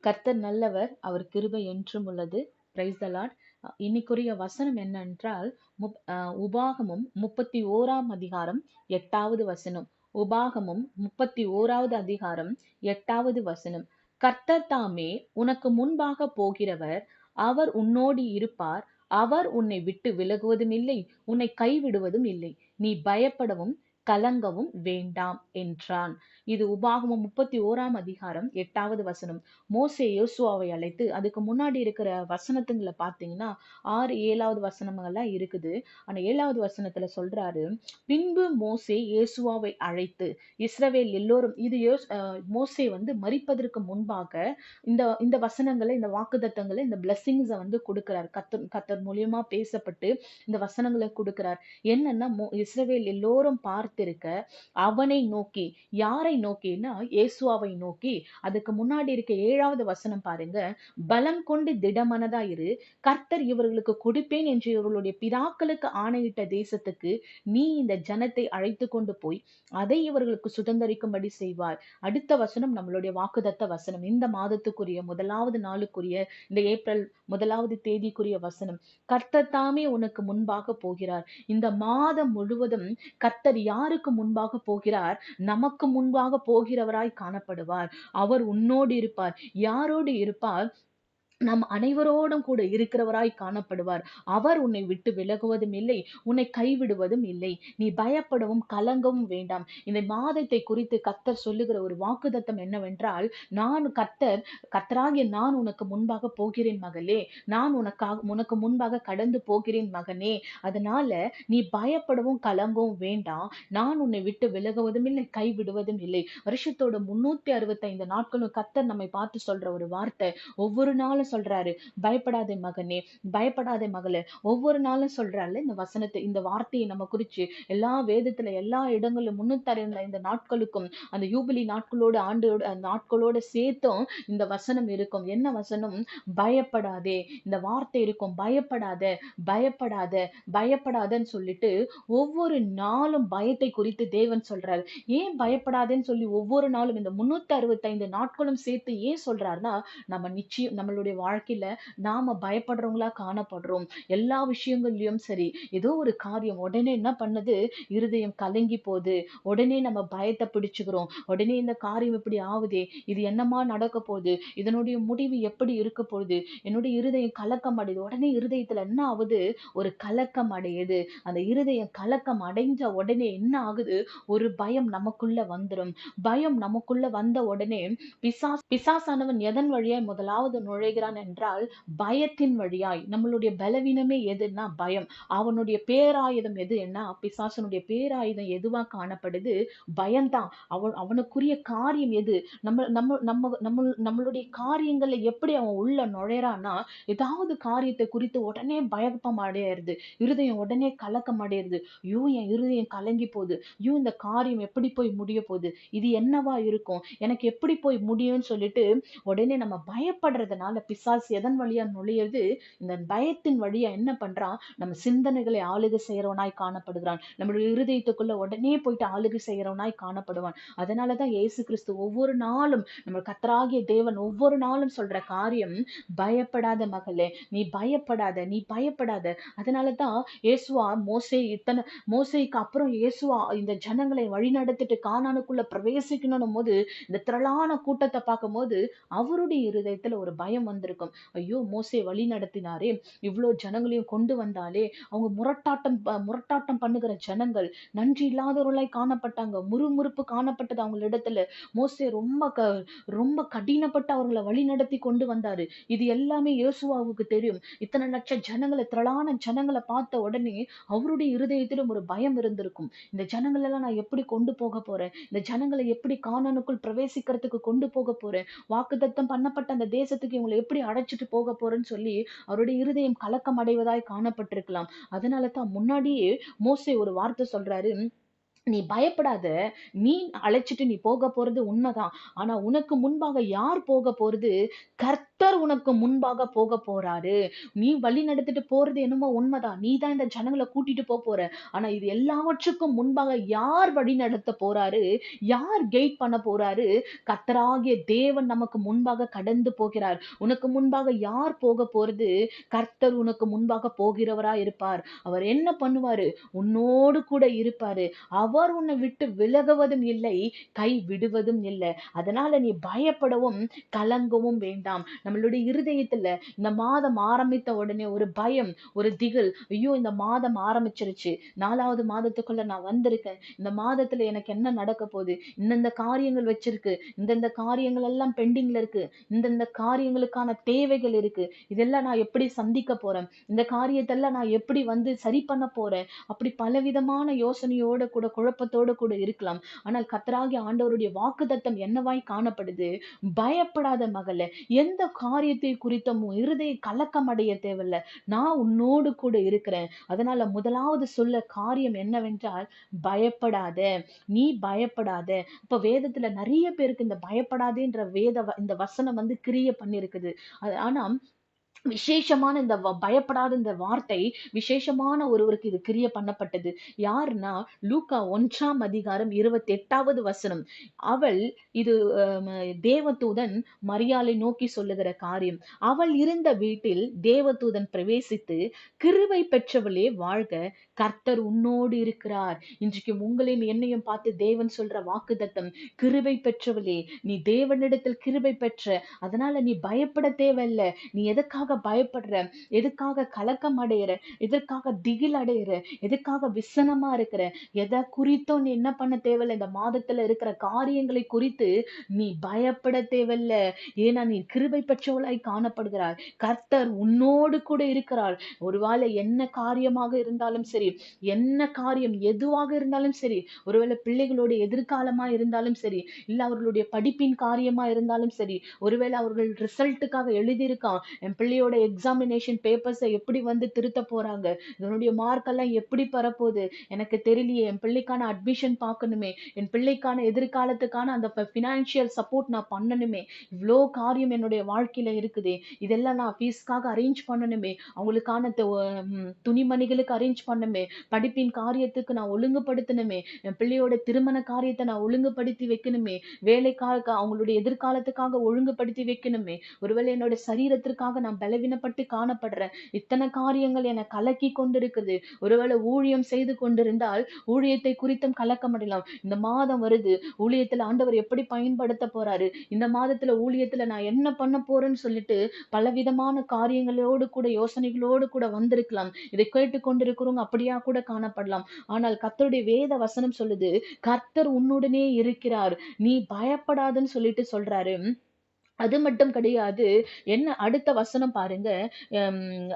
கர்த்தர் நல்லவர், அவர் கிருபை என்றும் உள்ளது. Praise the Lord. இன்னைக்குரிய வசனம் என்னென்றால் உபாகமம் 31ஆம் அதிகாரம் 8வது வசனம். உபாகமம் 31வது அதிகாரம் 8வது வசனம். கர்த்தர் தாமே உனக்கு முன்பாக போகிறவர், அவர் உன்னோடு இருப்பார், அவர் உன்னை விட்டு விலகுவதும் இல்லை, உன்னை கைவிடுவதும் இல்லை. நீ பயப்படவும் கலங்கவும் வேண்டாம் என்றான். இது உபாகமம் 31ஆம் அதிகாரம் 8வது வசனம். மோசே யோசுவாவை அழைத்து, அதுக்கு முன்னாடி இருக்கிற வசனத்துங்களை பார்த்தீங்கன்னா 6, 7வது வசனங்கள்லாம் இருக்குது. ஆனா 7வது வசனத்துல சொல்றாரு, பின்பு மோசே யோசுவாவை அழைத்து இஸ்ரவேல் எல்லோரும், இது மோசே வந்து மரிப்பதற்கு முன்பாக இந்த இந்த வசனங்களை, இந்த வாக்குத்தத்தங்களை, இந்த பிளெஸிங்ஸை வந்து கொடுக்கிறார். கத்தர் மூலியமா பேசப்பட்டு இந்த வசனங்களை கொடுக்கிறார். என்னன்னா இஸ்ரவேல் எல்லோரும் பார்த்திருக்க அவனை நோக்கி, யாரை நோக்கினா இயேசுவாவை நோக்கி, அதுக்கு முன்னாடி இருக்க 7வது வசனம் பாருங்க, பலம் கொண்டு திடமனதா இரு, கர்த்தர் இவர்களுக்கு கொடுப்பேன் என்று இவர்களுடைய பிதாக்களுக்கு ஆணையிட்ட தேசத்துக்கு நீ இந்த ஜனத்தை அழைத்து கொண்டு போய் அதை இவர்களுக்கு சுதந்தரிக்கும்படி செய்வார். அடுத்த வசனம் நம்மளுடைய வாக்குதத்த வசனம், இந்த மாதத்துக்குரிய 1வது நாளுக்குரிய, இந்த ஏப்ரல் 1வது தேதிக்குரிய வசனம். கர்த்தர் தாமே உனக்கு முன்பாக போகிறார். இந்த மாதம் முழுவதும் கர்த்தர் யாருக்கு முன்பாக போகிறார்? நமக்கு முன்பாக போகிறவராய் காணப்படுவார். அவர் உன்னோடு இருப்பார். யாரோடு இருப்பார்? நம் அனைவரோடும் கூட இருக்கிறவராய் காணப்படுவார். அவர் உன்னை விட்டு விலகுவதும் இல்லை, உன்னை கைவிடுவதும் இல்லை. நீ பயப்படவும் கலங்கவும் வேண்டாம். இந்த மாதத்தை குறித்து கர்த்தர் சொல்லுகிற ஒரு வாக்குத்தத்தம் என்னவென்றால், கர்த்தராகிய நான் உனக்கு முன்பாக போகிறேன் மகளே, நான் உனக்கு முன்பாக கடந்து போகிறேன் மகனே. அதனால நீ பயப்படவும் கலங்கவும் வேண்டாம். நான் உன்னை விட்டு விலகுவதும் இல்லை, கைவிடுவதும் இல்லை. வருஷத்தோட 365 நாட்களும் கர்த்தர் நம்மை பார்த்து சொல்ற ஒரு வார்த்தை, ஒவ்வொரு நாளும் சொல்றாரு, பயப்படாதே மகனே, பயப்படாதே மகளே. ஒவ்வொரு நாளும் சொல்றாரு இந்த வசனத்தை, இந்த வார்த்தையை நம்ம குறிச்சு எல்லா வேதத்துல எல்லா இடங்களிலும் 365 நாட்களுக்கும் அந்த யூபிலி நாட்களோடு ஆண்டோட நாட்களோட சேர்த்தும் இந்த வசனம் இருக்கும். என்ன வசனம்? பயப்படாதே. இந்த வார்த்தை இருக்கும், பயப்படாத, பயப்படாத, பயப்படாதன்னு சொல்லிட்டு ஒவ்வொரு நாளும் பயத்தை குறித்து தேவன் சொல்றாரு. ஏன் பயப்படாதேன்னு சொல்லி ஒவ்வொரு நாளும் இந்த 365 நாட்களும் சேர்த்து ஏன் சொல்றாருன்னா, நம்ம நிச்சயம் நம்மளுடைய வாழ்க்கையில நாம பயப்படுறவங்களா காணப்படுறோம். எல்லா விஷயங்கள்லயும் சரி, ஏதோ ஒரு காரியம் உடனே என்ன பண்ணுது? இருதயம் கலங்கி போகுது. உடனே நம்ம பயத்தை பிடிச்சுக்கிறோம். உடனே இந்த காரியம் இப்படி ஆகுதே, இது என்னமா நடக்க போகுது, இதனுடைய முடிவு எப்படி இருக்க போகுது, என்னுடைய இருதயம் கலக்கம் அடையுது. உடனே இருதயத்துல என்ன ஆகுது? ஒரு கலக்கம் அடையுது. அந்த இருதயம் கலக்கம் அடைஞ்ச உடனே என்ன ஆகுது? ஒரு பயம் நமக்குள்ள வந்துடும். பயம் நமக்குள்ள வந்த உடனே பிசாசானவன் எதன் வழியாய் முதலாவது நுழைகிறான் என்றால், பயத்தின் வழியாய். நம்மளுடைய பலவீனமே எதுன்னா பயம். அவனுடைய பேராயுதம் எது என்ன? பிசாசனுடைய பேராயுதம் எதுவா காணப்படுது? பயம்தான். அவனுக்குரிய காரியம் எது? நம்மளுடைய காரியங்கள்ல எப்படி அவன் உள்ள நுழைறான்னா, ஏதாவது காரியத்தை குறித்து உடனே பயப்பம் அடையிறது, இருதயம் உடனே கலக்கம் அடையிறது. ஐயோ, என் இருதயம் கலங்கி போகுது, ஐயோ இந்த காரியம் எப்படி போய் முடிய போகுது, இது என்னவா இருக்கும், எனக்கு எப்படி போய் முடியும்னு சொல்லிட்டு உடனே நம்ம பயப்படுறதுனால பிசாசு எதன் வழியா நுழையுது? இந்த பயத்தின் வழியா என்ன பண்றான்? நம்ம சிந்தனைகளை ஆளுகை செய்யறவனாய் காணப்படுகிறான். நம்மளுடைய இருதயத்துக்குள்ள உடனே போயிட்டு ஆளுகை செய்யறவனாய் காணப்படுவான். அதனாலதான் இயேசு கிறிஸ்து ஒவ்வொரு நாளும், நம்ம கர்த்தராகிய தேவன் ஒவ்வொரு நாளும் சொல்ற காரியம், பயப்படாத மகளே, நீ பயப்படாத, நீ பயப்படாத. அதனாலதான் மோசேக்கு அப்புறம் இயேசுவா இந்த ஜனங்களை வழி நடத்திட்டு கானானுக்குள்ள பிரவேசிக்கணும் போது, இந்த திரளான கூட்டத்தை பார்க்கும்போது அவருடைய இருதயத்துல ஒரு பயம் வந்திருக்கும். ஐயோ, மோசே வழி நடத்தினாரே, இவ்வளவு ஜனங்களையும் கொண்டு வந்தாலே, அவங்க முரட்டாட்டம் பண்ணுகிற ஜனங்கள், நன்றி இல்லாதவர்களாய் காணப்பட்டாங்க, முறுமுறுப்பு காணப்பட்டது அவங்களிடத்துல. மோசே ரொம்ப கடினப்பட்டு அவர்களை வழி நடத்தி கொண்டு வந்தாரு. இது எல்லாமே யோசுவாவுக்கு தெரியும். இத்தனை லட்சம் ஜனங்களை, திரளான ஜனங்களை பார்த்த உடனே அவருடைய இருதயத்திலும் ஒரு பயம் இருந்திருக்கும். இந்த ஜனங்கள் எல்லாம் நான் எப்படி கொண்டு போக போறேன்? இந்த ஜனங்களை எப்படி கானானுக்குள் பிரவேசிக்கிறதுக்கு கொண்டு போக போறேன்? வாக்குத்தத்தம் பண்ணப்பட்ட அந்த தேசத்துக்கு இவங்களை எப்படி அழைச்சிட்டு போக போறேன்னு சொல்லி அவருடைய இருதயம் கலக்கம் அடைவதாய் காணப்பட்டிருக்கலாம். அதனால தான் முன்னாடியே மோசே ஒரு வார்த்தை சொல்றாரு, நீ பயப்படாத, நீ அழைச்சிட்டு நீ போக போறது உண்மைதான். ஆனா உனக்கு முன்பாக யார் போக போறது? கர்த்தர் உனக்கு முன்பாக போக போறாரு. நீ வழி நடத்திட்டு போறது என்னமோ உண்மைதான். நீ தான் இந்த ஜனங்களை கூட்டிட்டு போற. ஆனா இது எல்லாவற்றுக்கும் முன்பாக யார் வழி நடத்த போறாரு, யார் கைட் பண்ண போறாரு? கர்த்தராகிய தேவன் நமக்கு முன்பாக கடந்து போகிறார். உனக்கு முன்பாக யார் போக போறது? கர்த்தர் உனக்கு முன்பாக போகிறவரா இருப்பார். அவர் என்ன பண்ணுவாரு? உன்னோடு கூட இருப்பாரு. அவர் உன்னை விட்டு விலகுவதும் இல்லை, கை விடுவதும் இல்லை. அதனால நீ பயப்படவும் கலங்கவும் வேண்டாம். நம்மளுடைய இருதயத்துல இந்த மாதம் ஆரம்பித்த உடனே ஒரு பயம், ஒரு திகில், ஐயோ இந்த மாதம் ஆரம்பிச்சிருச்சு, 4வது மாதத்துக்குள்ள நான் வந்திருக்கேன், இந்த மாதத்துல எனக்கு என்ன நடக்க போகுது, இந்தந்த காரியங்கள் வச்சிருக்கு, இந்தந்த காரியங்கள் எல்லாம் பெண்டிங்ல இருக்கு, இந்தந்த காரியங்களுக்கான தேவைகள் இருக்கு, இதெல்லாம் நான் எப்படி சந்திக்க போறேன், இந்த காரியத்தெல்லாம் நான் எப்படி வந்து சரி பண்ண போறேன், அப்படி பலவிதமான யோசனையோட கூட குழப்பத்தோட கூட இருக்கலாம். ஆனால் கர்த்தராகிய ஆண்டவருடைய வாக்குத்தத்தம் என்னவாய் காணப்படுது? பயப்படாத மகளே, எந்த காரியத்தை குறித்தும் உன் இருதயம் கலக்கம் அடைய தேவையில்ல. நான் உன்னோடு கூட இருக்கிறேன். அதனால முதலாவது சொல்ல காரியம் என்னவென்றால், பயப்படாத, நீ பயப்படாத. இப்ப வேதத்துல நிறைய பேருக்கு இந்த பயப்படாதேன்ற இந்த வசனம் வந்து கிரிய பண்ணிருக்குது. ஆனா விசேஷமான இந்த பயப்படாத இந்த வார்த்தை விசேஷமான ஒருவருக்கு இது கிரிய பண்ணப்பட்டது. யாருன்னா, லூக்கா 1 அதிகாரம் 28வது அவள் இது தேவதூதன் மரியாளை நோக்கி சொல்லுகிற காரியம். அவள் இருந்த வீட்டில் தேவதூதன் பிரவேசித்து, கிருபை பெற்றவளே வாழ்க, கர்த்தர் உன்னோடு இருக்கிறார். இன்றைக்கு உங்களையும் என்னையும் பார்த்து தேவன் சொல்ற வாக்குத்தத்தம், கிருபை பெற்றவளே, நீ தேவனிடத்தில் கிருபை பெற்ற, அதனால நீ பயப்பட தேவையில்ல. நீ எதுக்காக பயப்படுற, எதுக்காக கலக்கம் அடையிற, எதற்காக திகில் அடையிற, எதுக்காக விசனமா இருக்கிற, எதை குறித்தும் நீ என்ன பண்ண தேவையில்ல. இந்த மாதத்துல இருக்கிற காரியங்களை குறித்து நீ பயப்பட தேவையில்ல. ஏன்னா நீ கிருபை பெற்றவளாய் காணப்படுகிறாய். கர்த்தர் உன்னோடு கூட இருக்கிறார். ஒருவேளை என்ன காரியமாக இருந்தாலும் சரி, என்ன காரியம் எதுவாக இருந்தாலும் சரி, ஒருவேளை பிள்ளைகளோட எதிர்காலமா இருந்தாலும் சரி, இல்ல அவர்களுடைய படிப்பின் காரியமா இருந்தாலும் சரி, ஒருவேளை அவர்கள் ரிசல்ட்டுக்காக எழுதியிருக்கான், என் பிள்ளையோட எக்ஸாமினேஷன் பேப்பர்ஸை எப்படி வந்து திருத்த போறாங்க, இதனுடைய மார்க் எல்லாம் எப்படி பெறப்போகுது, எனக்கு தெரியலையே, என் பிள்ளைக்கான அட்மிஷன் பார்க்கணுமே, என் பிள்ளைக்கான எதிர்காலத்துக்கான அந்த பினான்சியல் சப்போர்ட் நான் பண்ணணுமே, இவ்வளோ காரியம் என்னுடைய வாழ்க்கையில இருக்குதே, இதெல்லாம் நான் ஃபீஸ்க்காக அரேஞ்ச் பண்ணணுமே, அவங்களுக்கான துணிமணிகளுக்கு அரேஞ்ச் பண்ணணுமே, படிப்பின் காரியத்துக்கு நான் ஒழுங்குபடுத்தணுமே, என் பிள்ளையோட திருமண காரியத்தை நான் ஒழுங்குபடுத்தி வைக்கணுமே, வேலைக்காக அவங்களுடைய எதிர்காலத்துக்காக ஒழுங்குபடுத்தி வைக்கணுமே, ஒருவேளை என்னோட சரீரத்திற்காக நான் பலவீனப்பட்டு காணப்படுறேன், இத்தனை காரியங்கள் என்னை கலக்கி கொண்டிருக்குது, ஒருவேளை ஊழியம் செய்து கொண்டிருந்தால் ஊழியத்தை குறித்தும் கலக்கம் அடையலாம். இந்த மாதம் வருது, ஊழியத்துல ஆண்டவர் எப்படி பயன்படுத்த போறாரு, இந்த மாதத்துல ஊழியத்துல நான் என்ன பண்ண போறேன்னு சொல்லிட்டு பலவிதமான காரியங்களோடு கூட யோசனைகளோடு கூட வந்திருக்கலாம். இதை கேட்டு கொண்டிருக்கிறவங்க அப்படியா கூட காணப்படலாம். ஆனால் கர்த்தருடைய வேத வசனம் சொல்லுது, கர்த்தர் உன்னுடனே இருக்கிறார், நீ பயப்படாதுன்னு சொல்லிட்டு சொல்றாரு. அது மட்டும் கிடையாது. என்ன அடுத்த வசனம் பாருங்க. ஹம்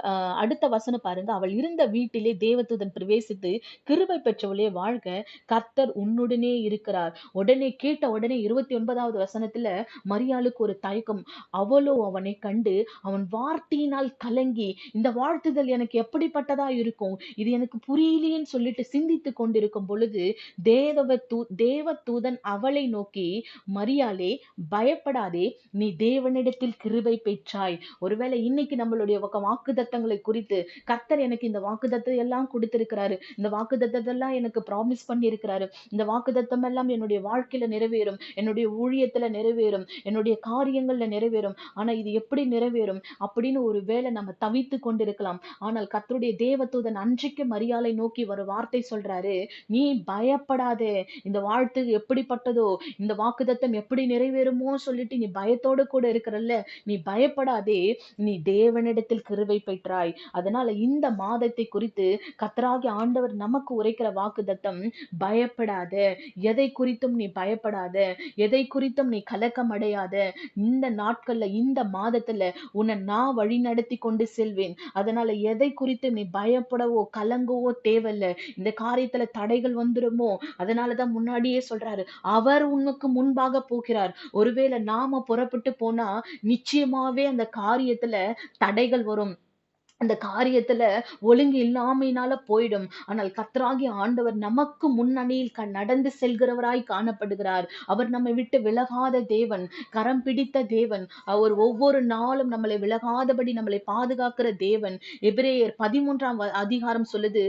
அடுத்த வசனம் பாருங்க. அவள் இருந்த வீட்டிலே தேவதூதன் பிரவேசித்து, கிருபை பெற்றவளே வாழ்க, கர்த்தர் உன்னுடனே இருக்கிறார். உடனே கேட்ட உடனே 29வது வசனத்துல மரியாளுக்கு ஒரு தயக்கம். அவளோ அவனை கண்டு அவன் வார்த்தையினால் கலங்கி, இந்த வாழ்த்துதல் எனக்கு எப்படிப்பட்டதா இருக்கும், இது எனக்கு புரியலையேன்னு சொல்லிட்டு சிந்தித்து கொண்டிருக்கும் பொழுது, தேவதூதன் அவளை நோக்கி, மரியாளே பயப்படாதே, நீ தேவனிடத்தில் கிருபை பெற்றாய். ஒருவேளை இன்னைக்கு நம்மளுடைய வாக்குத்தத்தங்களை குறித்து, கர்த்தர் எனக்கு இந்த வாக்குத்தத்தை எல்லாம் கொடுத்திருக்கிறாரு, இந்த வாக்குத்தத்தத்தை எல்லாம் எனக்கு ப்ராமிஸ் பண்ணி இருக்கிறாரு, இந்த வாக்குத்தத்தம் எல்லாம் என்னுடைய வாழ்க்கையில நிறைவேறும், என்னுடைய ஊழியத்துல நிறைவேறும், என்னுடைய காரியங்கள்ல நிறைவேறும், ஆனா இது எப்படி நிறைவேறும் அப்படின்னு ஒரு வேளை நம்ம தவித்து கொண்டிருக்கலாம். ஆனால் கர்த்தருடைய தேவதூதன் அன்றைக்கு மரியாளை நோக்கி ஒரு வார்த்தை சொல்றாரு, நீ பயப்படாதே, இந்த வாழ்த்து எப்படிப்பட்டதோ, இந்த வாக்குத்தத்தம் எப்படி நிறைவேறுமோ சொல்லிட்டு நீ பயத்தோட கூட இருக்கிறல்ல, நீ பயப்படாதே, நீ தேவனிடத்தில் கிருபை பெற்றாய். அதனால இந்த மாதத்தை குறித்து கர்த்தராகிய ஆண்டவர் நமக்கு உரைக்கிற வாக்குத்தத்தம், பயப்படாத, எதை குறித்தும் நீ பயப்படாத, எதை குறித்தும் நீ கலக்கம் அடையாத, இந்த நாட்கள்ல இந்த மாதத்துல உன்னை நான் வழி நடத்தி கொண்டு செல்வேன். அதனால எதை குறித்து நீ பயப்படவோ கலங்கவோ தேவையில்ல. இந்த காரியத்துல தடைகள் வந்துருமோ, அதனாலதான் முன்னாடியே சொல்றாரு, அவர் உனக்கு முன்பாக போகிறார். ஒருவேளை நாம புறப்பட்டு போனா நிச்சயமாவே அந்த காரியத்துல தடைகள் வரும். அந்த காரியத்துல ஒழுங்கு இல்லாமையினால போயிடும். ஆனால் கர்த்தராகிய ஆண்டவர் நமக்கு முன்னணியில் நடந்து செல்கிறவராய் காணப்படுகிறார். அவர் நம்மை விட்டு விலகாத தேவன், கரம் பிடித்த தேவன். அவர் ஒவ்வொரு நாளும் நம்மளை விலகாதபடி நம்மளை பாதுகாக்கிற தேவன். எபிரேயர் 13ஆம் அதிகாரம் சொல்லுது,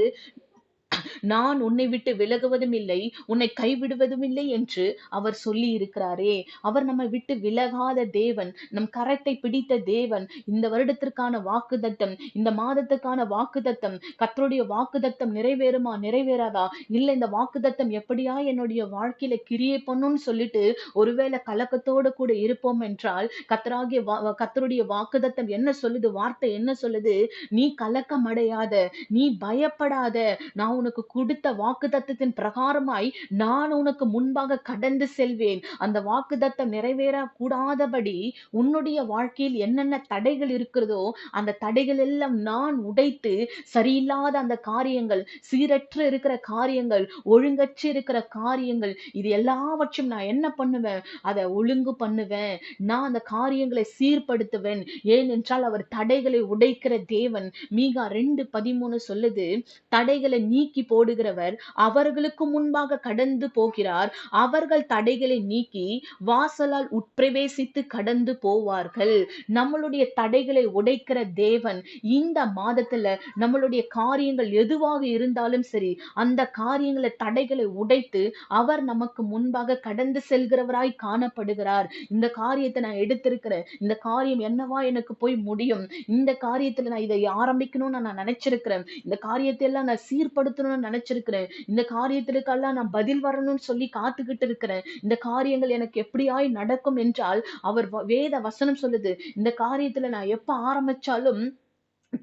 நான் உன்னை விட்டு விலகுவதும் இல்லை, உன்னை கைவிடுவதும் இல்லை என்று அவர் சொல்லி இருக்கிறாரே. அவர் நம்மை விட்டு விலகாத தேவன், நம் கரத்தை பிடித்த தேவன். இந்த வருடத்திற்கான வாக்குத்தத்தம், இந்த மாதத்துக்கான வாக்குத்தத்தம், கர்த்தருடைய வாக்குத்தத்தம் நிறைவேறுமா நிறைவேறாதா, இல்ல இந்த வாக்குத்தத்தம் எப்படியா என்னுடைய வாழ்க்கையில கிரியை பண்ணும்னு சொல்லிட்டு ஒருவேளை கலக்கத்தோடு கூட இருப்போம் என்றால், கர்த்தருடைய வாக்குத்தத்தம் என்ன சொல்லுது, வார்த்தை என்ன சொல்லுது, நீ கலக்கம் அடையாத, நீ பயப்படாத, நான் உனக்கு கொடுத்த வாக்குத்தத்தத்தின் பிரகாரமாய் நான் உனக்கு முன்பாக கடந்து செல்வேன். அந்த வாக்குத்தத்தம் நிறைவேற கூடாதபடி உன்னுடைய வாழ்க்கையில் என்னென்ன தடைகள் இருக்கிறதோ அந்த தடைகள் எல்லாம் நான் உடைத்து, சரியில்லாத அந்த காரியங்கள், சீரற்று இருக்கிற காரியங்கள், ஒழுங்கற்று இருக்கிற காரியங்கள், இது எல்லாவற்றையும் நான் என்ன பண்ணுவேன், அதை ஒழுங்கு பண்ணுவேன். நான் அந்த காரியங்களை சீர்படுத்துவேன். ஏனென்றால் அவர் தடைகளை உடைக்கிற தேவன். மீகா 2:13 சொல்லுது, தடைகளை நீக்கி போடுகிறவர் அவர்களுக்கு முன்பாக கடந்து போகிறார். அவர்கள் தடைகளை நீக்கி வாசலால் உட்பிரவேசித்து கடந்து போவார்கள். நம்மளுடைய தடைகளை உடைக்கிற தேவன் இந்த மாதத்துல நம்மளுடைய காரியங்கள் எதுவாக இருந்தாலும் சரி, அந்த காரியங்களை தடைகளை உடைத்து அவர் நமக்கு முன்பாக கடந்து செல்கிறவராய் காணப்படுகிறார். இந்த காரியத்தை நான் எடுத்திருக்கிறேன், இந்த காரியம் என்னவா எனக்கு போய் முடியும், இந்த காரியத்துல நான் இதை ஆரம்பிக்கணும்னு நான் நினைச்சிருக்கிறேன், இந்த காரியத்தை எல்லாம் நான் சீர்படுத்தணும்னு நினைச்சிருக்கிறேன், இந்த காரியத்திற்கெல்லாம் நான் பதில் வரணும்னு சொல்லி காத்துக்கிட்டு இருக்கிறேன், இந்த காரியங்கள் எனக்கு எப்படியாய் நடக்கும் என்றால் அவர் வேத வசனம் சொல்லுது, இந்த காரியத்துல நான் எப்ப ஆரம்பிச்சாலும்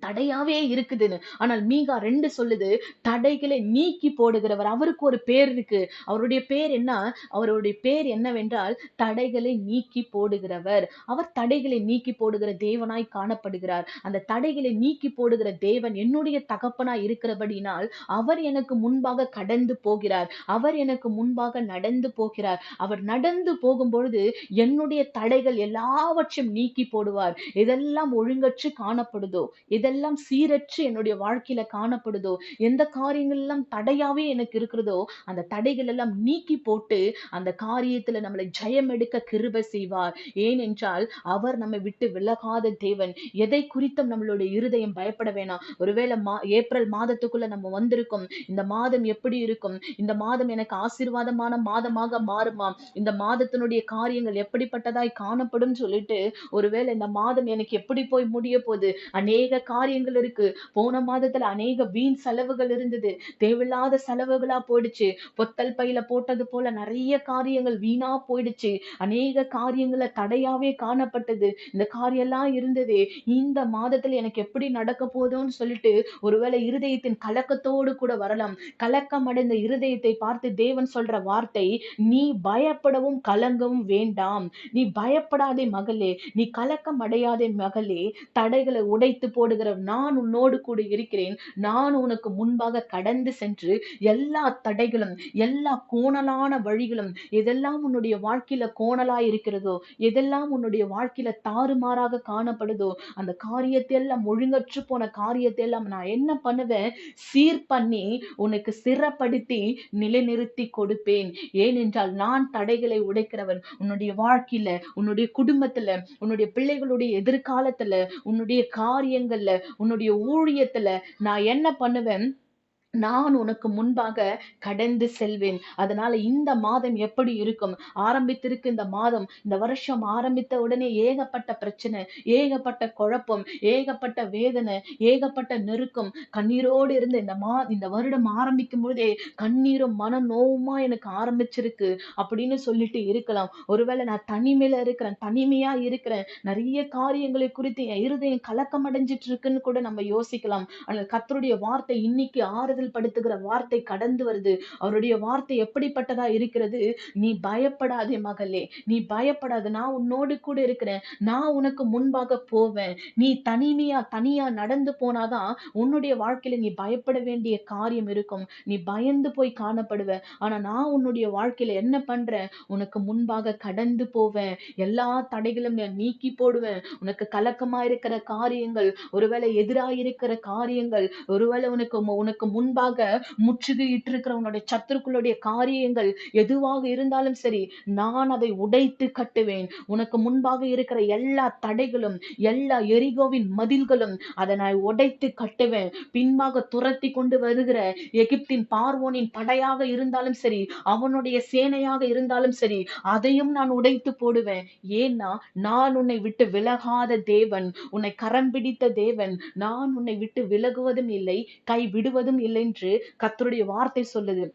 தடையாவே இருக்குதுன்னு. ஆனால் மீகா 2 சொல்லுது, தடைகளை நீக்கி போடுகிறவர். அவருக்கு ஒரு பேர் இருக்கு. அவருடைய பேர் என்ன, அவருடைய பேர் என்னவென்றால் தடைகளை நீக்கி போடுகிறவர். அவர் தடைகளை நீக்கி போடுகிற தேவனாய் காணப்படுகிறார். அந்த தடைகளை நீக்கி போடுகிற தேவன் என்னுடைய தகப்பனாய் இருக்கிறபடினால் அவர் எனக்கு முன்பாக கடந்து போகிறார். அவர் எனக்கு முன்பாக நடந்து போகிறார். அவர் நடந்து போகும்பொழுது என்னுடைய தடைகள் எல்லாவற்றையும் நீக்கி போடுவார். எதெல்லாம் ஒழுங்கற்று காணப்படுதோ, இதெல்லாம் சீரற்று என்னுடைய வாழ்க்கையில காணப்படுதோ, எந்த காரியங்கள் எல்லாம் தடையாவே எனக்கு இருக்கிறதோ அந்த தடைகள் எல்லாம் நீக்கி போட்டு அந்த காரியத்துல நம்மளை ஜெயம் எடுக்க கிருபை செய்வார். ஏனென்றால் அவர் நம்மை விட்டு விலகாத தேவன். எதை குறித்தும் நம்மளுடைய இருதயம் பயப்பட வேணாம். ஒருவேளை ஏப்ரல் மாதத்துக்குள்ள நம்ம வந்திருக்கோம், இந்த மாதம் எப்படி இருக்கும், இந்த மாதம் எனக்கு ஆசீர்வாதமான மாதமாக மாறுமா, இந்த மாதத்தினுடைய காரியங்கள் எப்படிப்பட்டதாய் காணப்படும் சொல்லிட்டு ஒருவேளை இந்த மாதம் எனக்கு எப்படி போய் முடிய போகுது, அநேக காரியங்கள் இருக்கு, போன மாதத்துல அநேக வீண் செலவுகள் இருந்தது, தேவையில்லாத செலவுகளா போயிடுச்சு, பொத்தல் பையில போட்டது போல நிறைய காரியங்கள் வீணா போயிடுச்சு, அநேக காரியங்கள தடையாவே காணப்பட்டது, இந்த காரியம் எல்லாம் இருந்ததே, இந்த மாதத்துல எனக்கு எப்படி நடக்க போதும்னு சொல்லிட்டு ஒருவேளை இருதயத்தின் கலக்கத்தோடு கூட வரலாம். கலக்கம் அடைந்த இருதயத்தை பார்த்து தேவன் சொல்ற வார்த்தை, நீ பயப்படவும் கலங்கவும் வேண்டாம், நீ பயப்படாதே மகளே, நீ கலக்கம் அடையாதே மகளே, தடைகளை உடைத்து போடுகிற நான் உன்னோடு கூட இருக்கிறேன். நான் உனக்கு முன்பாக கடந்து சென்று எல்லா தடைகளும், எல்லா கோணலான வழிகளும், எதெல்லாம் உன்னுடைய வாழ்க்கையில கோணலாய் இருக்கிறதோ, எதெல்லாம் உன்னுடைய வாழ்க்கையில தாறுமாறாக காணப்படுதோ, அந்த காரியத்தை எல்லாம், ஒழுங்கற்று போன காரியத்தை எல்லாம் நான் என்ன பண்ணுவேன், சீர் பண்ணி உனக்கு சிறப்படுத்தி நிலைநிறுத்தி கொடுப்பேன். ஏனென்றால் நான் தடைகளை உடைக்கிறவன். உன்னுடைய வாழ்க்கையில, உன்னுடைய குடும்பத்துல, உன்னுடைய பிள்ளைகளுடைய எதிர்காலத்துல, உன்னுடைய காரியங்கள்ல, உன்னுடைய ஊழியத்துல நான் என்ன பண்ணுவேன், நான் உனக்கு முன்பாக கடந்து செல்வேன். அதனால இந்த மாதம் எப்படி இருக்கும், ஆரம்பித்திருக்கு இந்த மாதம், இந்த வருஷம் ஆரம்பித்த உடனே ஏகப்பட்ட பிரச்சனை, ஏகப்பட்ட குழப்பம், ஏகப்பட்ட வேதனை, ஏகப்பட்ட நெருக்கம், கண்ணீரோடு இருந்த இந்த வருடம் ஆரம்பிக்கும் போதே கண்ணீரும் மன நோவுமா எனக்கு ஆரம்பிச்சிருக்கு அப்படின்னு சொல்லிட்டு இருக்கலாம். ஒருவேளை நான் தனிமையில இருக்கிறேன், தனிமையா இருக்கிறேன், நிறைய காரியங்களை குறித்து என் இருதயம் கலக்கம் அடைஞ்சிட்டு இருக்குன்னு கூட நம்ம யோசிக்கலாம். ஆனால் கர்த்தருடைய வார்த்தை இன்னைக்கு ஆறுதல் ஆறுதல் படுத்துகிற வார்த்தை கடந்து வருது. அவருடைய வார்த்தை எப்படிப்பட்டதா இருக்கிறது? நீ பயப்படாதே மகளே, நீ பயப்படாத, நான் உன்னோடு கூட இருக்கிறேன், நான் உனக்கு முன்பாக போவேன். நீ தனியா நடந்து போனாதான் உன்னுடைய வாழ்க்கையில நீ பயப்பட வேண்டிய காரியம் இருக்கும். நீ பயந்து போய் காணப்படுவ. ஆனா நான் உன்னுடைய வாழ்க்கையில என்ன பண்றேன்? உனக்கு முன்பாக கடந்து போவேன். எல்லா தடைகளும் நான் நீக்கி போடுவேன். உனக்கு கலக்கமா இருக்கிற காரியங்கள், ஒருவேளை எதிராயிருக்கிற காரியங்கள், ஒருவேளை உனக்கு முன்பாக முற்றுகையிட்டு இருக்கிற உன்னுடைய சத்துருக்களுடைய காரியங்கள் எதுவாக இருந்தாலும் சரி, நான் அதை உடைத்து கட்டுவேன். உனக்கு முன்பாக இருக்கிற எல்லா தடைகளும், எல்லா எரிகோவின் மதில்களும் அதை நான் உடைத்து கட்டுவேன். பின்பாக துரத்தி கொண்டு வருகிற எகிப்தின் பார்வோனின் படையாக இருந்தாலும் சரி, அவனுடைய சேனையாக இருந்தாலும் சரி, அதையும் நான் உடைத்து போடுவேன். ஏன்னா நான் உன்னை விட்டு விலகாத தேவன், உன்னை கரம் பிடித்த தேவன், நான் உன்னை விட்டு விலகுவதும் இல்லை, கை விடுவதும் இல்லை என்று கர்த்தருடைய வார்த்தை சொல்லுது.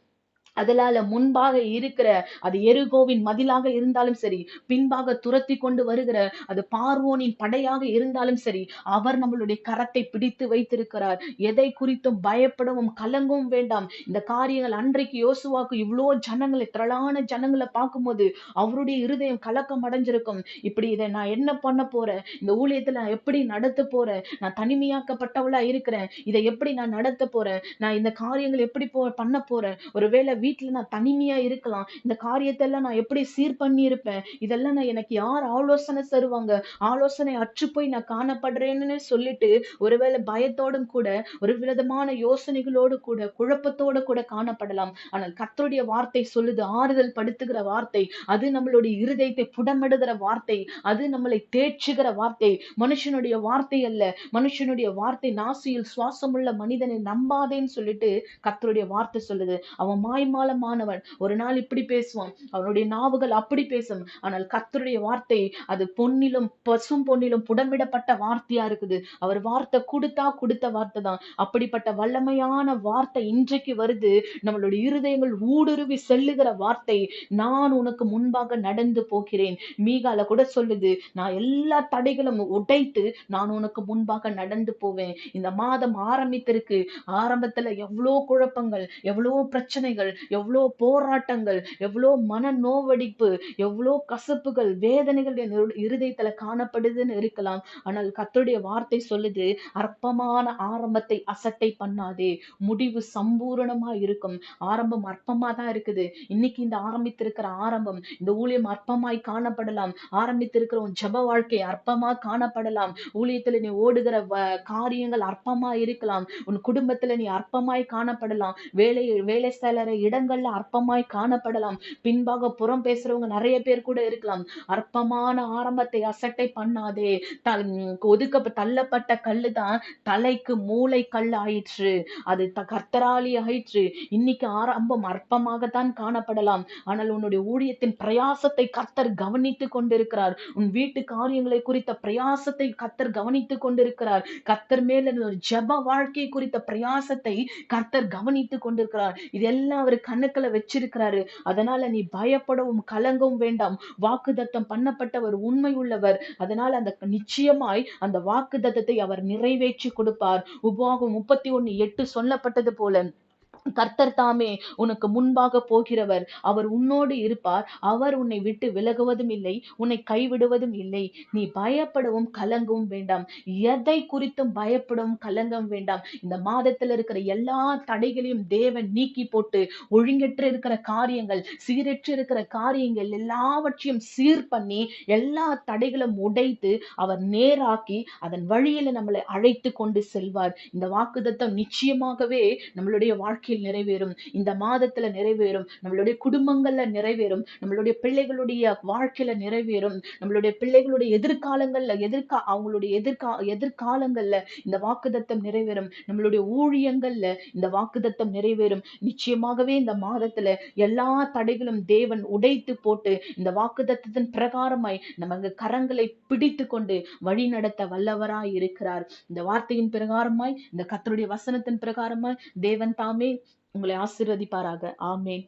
அதனால முன்பாக இருக்கிற அது எரிகோவின் மதிலாக இருந்தாலும் சரி, பின்பாக துரத்தி கொண்டு வருகிற அது பார்வோனின் படையாக இருந்தாலும் சரி, அவர் நம்மளுடைய கரத்தை பிடித்து வைத்திருக்கிறார். எதை குறித்தும் பயப்படவும் கலங்கவும் வேண்டாம். இந்த காரியங்கள் அன்றைக்கு யோசுவாக்கு இவ்வளோ ஜனங்களை, திரளான ஜனங்களை பார்க்கும்போது அவருடைய இருதயம் கலக்கம் அடைஞ்சிருக்கும். இப்படி இதை நான் என்ன பண்ண போறேன்? இந்த ஊழியத்துல நான் எப்படி நடத்த போறேன்? நான் தனிமையாக்கப்பட்டவளா இருக்கிறேன், இதை எப்படி நான் நடத்த போறேன்? நான் இந்த காரியங்கள் எப்படி பண்ண போறேன்? ஒருவேளை வீட்டுல நான் தனிமையா இருக்கலாம், இந்த காரியத்தை எல்லாம் நான் எப்படி சீர் பண்ணி இருப்பேன்? இதெல்லாம் நான் எனக்கு யார் ஆலோசனை தருவாங்க? ஆலோசனை அற்று போய் நான் காணப்படுறேன்னு சொல்லிட்டு ஒருவேளை பயத்தோடும் கூட, ஒரு விதமான யோசனைகளோடு கூட, குழப்பத்தோடு கூட காணப்படலாம். ஆனால் கர்த்தருடைய வார்த்தை சொல்லுது, ஆறுதல் படுத்துகிற வார்த்தை, அது நம்மளுடைய இருதயத்தை புடமிடுகிற வார்த்தை, அது நம்மளை தேற்றுகிற வார்த்தை. மனுஷனுடைய வார்த்தை அல்ல, மனுஷனுடைய வார்த்தை நாசியில் சுவாசமுள்ள மனிதனை நம்பாதேன்னு சொல்லிட்டு கர்த்தருடைய வார்த்தை சொல்லுது. அவன் மாய்மாலமானவன், ஒரு நாள் இப்படி பேசுவான், அவனுடைய நாவுகள் அப்படி பேசும். ஆனால் கர்த்தருடைய வார்த்தை அது பொன்னிலும் பசும் பொன்னிலும் புடமிடப்பட்ட வார்த்தையா இருக்குது. அவர் வார்த்தை கொடுத்த வார்த்தை தான். அப்படிப்பட்ட வல்லமையான வார்த்தை இன்றைக்கு வருது. நம்மளுடைய இருதயங்கள் ஊடுருவி செல்லுகிற வார்த்தை, நான் உனக்கு முன்பாக நடந்து போகிறேன். மீகால கூட சொல்லுது, நான் எல்லா தடைகளும் உடைத்து நான் உனக்கு முன்பாக நடந்து போவேன். இந்த மாதம் ஆரம்பித்திருக்கு. ஆரம்பத்துல எவ்வளோ குழப்பங்கள், எவ்வளோ பிரச்சனைகள், எவ்வளோ போராட்டங்கள், எவ்வளோ மன நோவடிப்பு, எவ்வளோ கசப்புகள், வேதனைகள் என் இருதயத்துல காணப்படுதுன்னு இருக்கலாம். ஆனால் கர்த்தருடைய வார்த்தை சொல்லுது, அற்பமான ஆரம்பத்தை அசட்டை பண்ணாதே, முடிவு சம்பூரணமா இருக்கும். ஆரம்பம் அற்பமா தான் இருக்குது. இன்னைக்கு இந்த ஆரம்பித்திருக்கிற ஆரம்பம், இந்த ஊழியம் அற்பமாய் காணப்படலாம். ஆரம்பித்திருக்கிற உன் ஜெப வாழ்க்கை அற்பமா காணப்படலாம். ஊழியத்துல நீ ஓடுகிற காரியங்கள் அற்பமா இருக்கலாம். உன் குடும்பத்துல நீ அற்பமாய் காணப்படலாம். வேலை செய்யற இடங்கள்ல அற்பமாய் காணப்படலாம். பின்பாக புறம் பேசுறவங்க நிறைய பேர் கூட இருக்கலாம். அற்பமான ஆரம்பத்தை அசட்டை பண்ணாதே. தள்ளப்பட்ட கல்லுதான் தலைக்கு மூளை கல் ஆயிற்று. அது கர்த்தராலி ஆயிற்று. இன்னைக்கு ஆரம்பம் அற்பமாகத்தான் காணப்படலாம். ஆனால் உன்னுடைய ஊழியத்தின் பிரயாசத்தை கர்த்தர் கவனித்துக் கொண்டிருக்கிறார். உன் வீட்டு காரியங்களை குறித்த பிரயாசத்தை கர்த்தர் கவனித்துக் கொண்டிருக்கிறார். கர்த்தர் மேல ஒரு ஜெப வாழ்க்கை குறித்த பிரயாசத்தை கர்த்தர் கவனித்துக் கொண்டிருக்கிறார். இதெல்லாம் அவர் கண்ணுக்குள்ள வச்சிருக்கிறாரு. அதனால நீ பயப்படவும் கலங்கவும் வேண்டாம். வாக்குத்தத்தம் பண்ணப்பட்டவர் உண்மை உள்ளவர். அதனால அந்த நிச்சயமாய் அந்த வாக்குத்தத்தத்தை அவர் நிறைவேற்றி கொடுப்பார். உபாகம் 31:8 சொல்லப்பட்டது போல கர்த்தர் தாமே உனக்கு முன்பாக போகிறவர். அவர் உன்னோடு இருப்பார். அவர் உன்னை விட்டு விலகுவதும் இல்லை, உன்னை கைவிடுவதும் இல்லை. நீ பயப்படவும் கலங்கவும் வேண்டாம். எதை குறித்தும் பயப்படவும் கலங்கவும் வேண்டாம். இந்த மாதத்துல இருக்கிற எல்லா தடைகளையும் தேவன் நீக்கி போட்டு, ஒழுங்கற்று இருக்கிற காரியங்கள், சீரற்று இருக்கிற காரியங்கள் எல்லாவற்றையும் சீர் பண்ணி, எல்லா தடைகளும் உடைத்து அவர் நேராக்கி அதன் வழியில நம்மளை அழைத்து கொண்டு செல்வார். இந்த வாக்குத்தத்தம் நிச்சயமாகவே நம்மளுடைய வாழ்க்கையில் நிறைவேறும். இந்த மாதத்துல நிறைவேறும். நம்மளுடைய குடும்பங்கள்ல நிறைவேறும். நம்மளுடைய பிள்ளைகளுடைய வாழ்க்கையில நிறைவேறும். நம்மளுடைய பிள்ளைகளுடைய எதிர்காலங்கள்ல அவங்களுடைய எதிர்காலங்கள்ல இந்த வாக்குத்தத்தம் நிறைவேறும். நம்மளுடைய ஊழியங்கள்ல இந்த வாக்குத்தத்தம் நிறைவேறும். நிச்சயமாகவே இந்த மாதத்துல எல்லா தடைகளும் தேவன் உடைத்து போட்டு இந்த வாக்குத்தத்தத்தின் பிரகாரமாய் நமக்கு கரங்களை பிடித்து கொண்டு வழி நடத்த வல்லவராய் இருக்கிறார். இந்த வார்த்தையின் பிரகாரமாய், இந்த கர்த்தருடைய வசனத்தின் பிரகாரமாய் தேவன் தாமே உங்களை ஆசீர்வதிப்பாராக. ஆமென்.